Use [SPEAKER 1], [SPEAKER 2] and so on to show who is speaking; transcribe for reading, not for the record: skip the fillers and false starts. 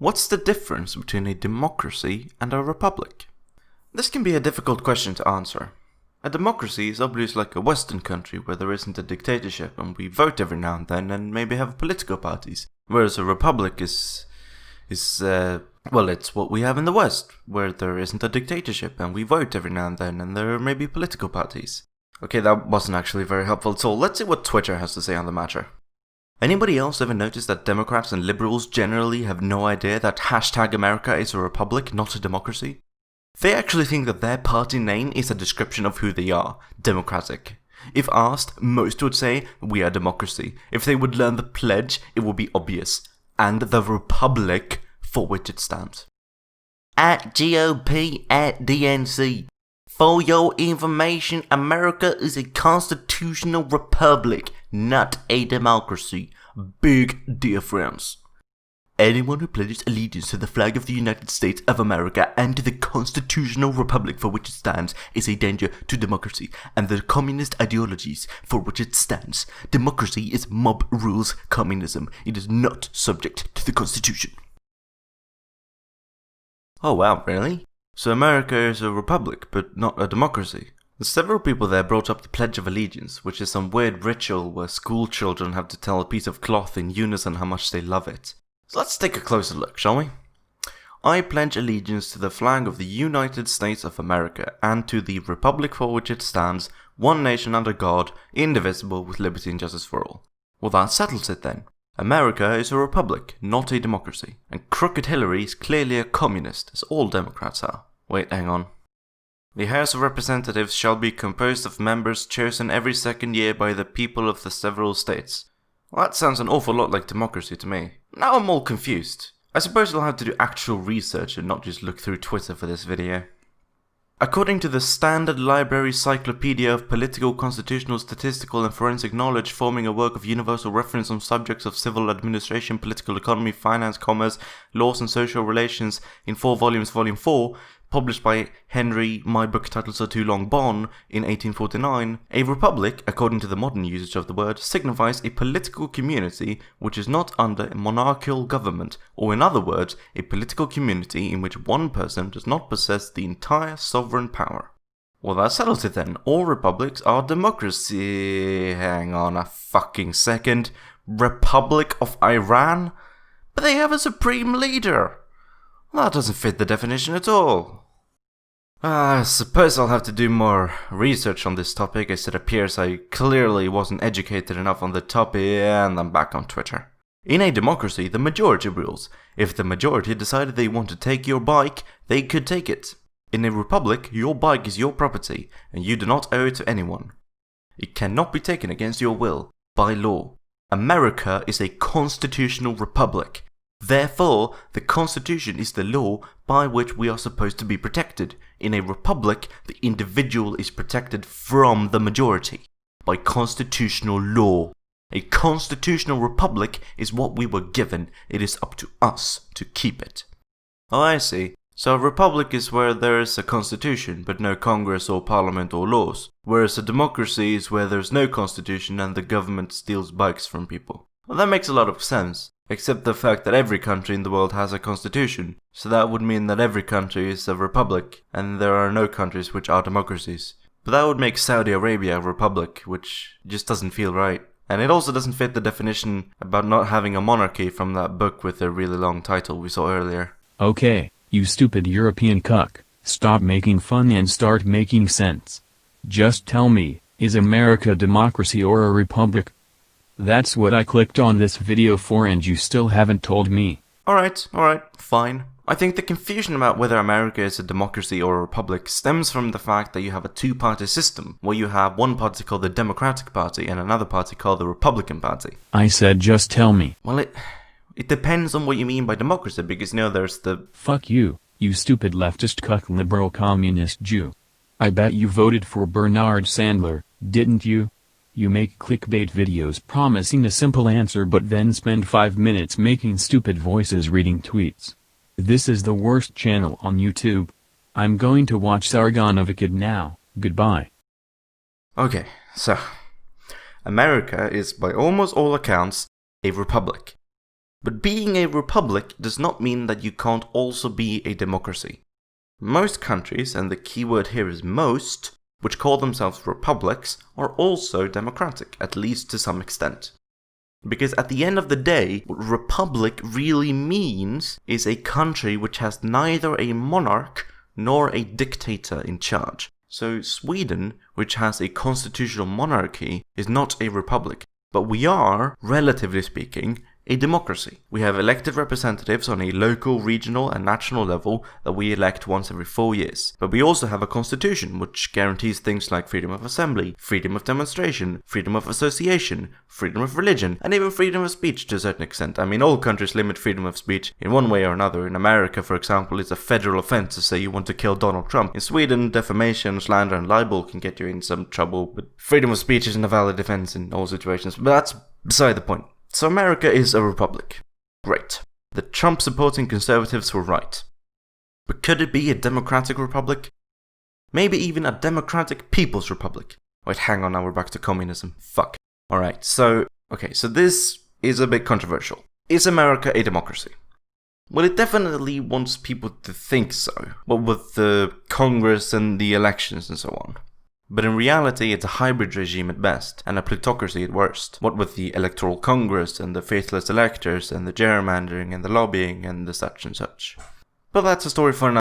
[SPEAKER 1] What's the difference between a democracy and a republic? This can be a difficult question to answer. A democracy is obviously like a Western country where there isn't a dictatorship and we vote every now and then and maybe have political parties. Whereas a republic is it's what we have in the West, where there isn't a dictatorship and we vote every now and then and there are maybe political parties. Okay, that wasn't actually very helpful at all. Let's see what Twitter has to say on the matter. Anybody else ever notice that Democrats and liberals generally have no idea that #America is a republic, not a democracy? They actually think that their party name is a description of who they are, democratic. If asked, most would say, we are democracy. If they would learn the pledge, it would be obvious. And the republic for which it stands. At GOP, at DNC. For your information, America is a constitutional republic, not a democracy. Big difference. Anyone who pledges allegiance to the flag of the United States of America and to the constitutional republic for which it stands is a danger to democracy and the communist ideologies for which it stands. Democracy is mob rules communism. It is not subject to the Constitution. Oh wow, really? So America is a republic, but not a democracy. Several people there brought up the Pledge of Allegiance, which is some weird ritual where school children have to tell a piece of cloth in unison how much they love it. So let's take a closer look, shall we? I pledge allegiance to the flag of the United States of America and to the republic for which it stands, one nation under God, indivisible, with liberty and justice for all. Well, that settles it then. America is a republic, not a democracy. And Crooked Hillary is clearly a communist, as all Democrats are. Wait, hang on. The House of Representatives shall be composed of members chosen every second year by the people of the several states. Well, that sounds an awful lot like democracy to me. Now I'm all confused. I suppose I'll have to do actual research and not just look through Twitter for this video. According to the Standard Library Cyclopedia of Political, Constitutional, Statistical and Forensic Knowledge, forming a work of universal reference on subjects of civil administration, political economy, finance, commerce, laws and social relations in 4 volumes, Volume 4, published by Henry, my book titles are too long, Bon in 1849, a republic, according to the modern usage of the word, signifies a political community which is not under a monarchical government, or in other words, a political community in which one person does not possess the entire sovereign power. Well, that settles it then. All republics are democracy. Hang on a fucking second. Republic of Iran? But they have a supreme leader. Well, that doesn't fit the definition at all. I suppose I'll have to do more research on this topic, as it appears I clearly wasn't educated enough on the topic, and I'm back on Twitter. In a democracy, the majority rules. If the majority decided they want to take your bike, they could take it. In a republic, your bike is your property, and you do not owe it to anyone. It cannot be taken against your will, by law. America is a constitutional republic. Therefore, the Constitution is the law by which we are supposed to be protected. In a republic, the individual is protected from the majority by constitutional law. A constitutional republic is what we were given. It is up to us to keep it. Oh, I see. So a republic is where there is a constitution, but no Congress or parliament or laws. Whereas a democracy is where there's no constitution and the government steals bikes from people. Well, that makes a lot of sense. Except the fact that every country in the world has a constitution, so that would mean that every country is a republic, and there are no countries which are democracies. But that would make Saudi Arabia a republic, which just doesn't feel right. And it also doesn't fit the definition about not having a monarchy from that book with the really long title we saw earlier.
[SPEAKER 2] Okay, you stupid European cuck, stop making fun and start making sense. Just tell me, is America a democracy or a republic? That's what I clicked on this video for and you still haven't told me.
[SPEAKER 1] Alright, fine. I think the confusion about whether America is a democracy or a republic stems from the fact that you have a two-party system, where you have one party called the Democratic Party and another party called the Republican Party.
[SPEAKER 2] I said just tell me.
[SPEAKER 1] Well, it depends on what you mean by democracy, because there's the...
[SPEAKER 2] Fuck you, you stupid leftist cuck liberal communist Jew. I bet you voted for Bernard Sandler, didn't you? You make clickbait videos promising a simple answer but then spend 5 minutes making stupid voices reading tweets. This is the worst channel on YouTube. I'm going to watch Sargon of Akkad now, goodbye.
[SPEAKER 1] Okay, so... America is, by almost all accounts, a republic. But being a republic does not mean that you can't also be a democracy. Most countries, and the keyword here is most, which call themselves republics, are also democratic, at least to some extent. Because at the end of the day, what republic really means is a country which has neither a monarch nor a dictator in charge. So Sweden, which has a constitutional monarchy, is not a republic, but we are, relatively speaking, a democracy. We have elected representatives on a local, regional and national level that we elect once every 4 years. But we also have a constitution which guarantees things like freedom of assembly, freedom of demonstration, freedom of association, freedom of religion, and even freedom of speech to a certain extent. I mean, all countries limit freedom of speech in one way or another. In America, for example, it's a federal offense to say you want to kill Donald Trump. In Sweden, defamation, slander and libel can get you in some trouble, but freedom of speech isn't a valid defense in all situations. But that's beside the point. So America is a republic. Great. The Trump-supporting conservatives were right. But could it be a democratic republic? Maybe even a democratic people's republic. Wait, hang on, now we're back to communism. Fuck. Alright, so this is a bit controversial. Is America a democracy? Well, it definitely wants people to think so. What with the Congress and the elections and so on. But in reality, it's a hybrid regime at best, and a plutocracy at worst. What with the electoral congress, and the faithless electors, and the gerrymandering, and the lobbying, and the such and such. But that's a story for another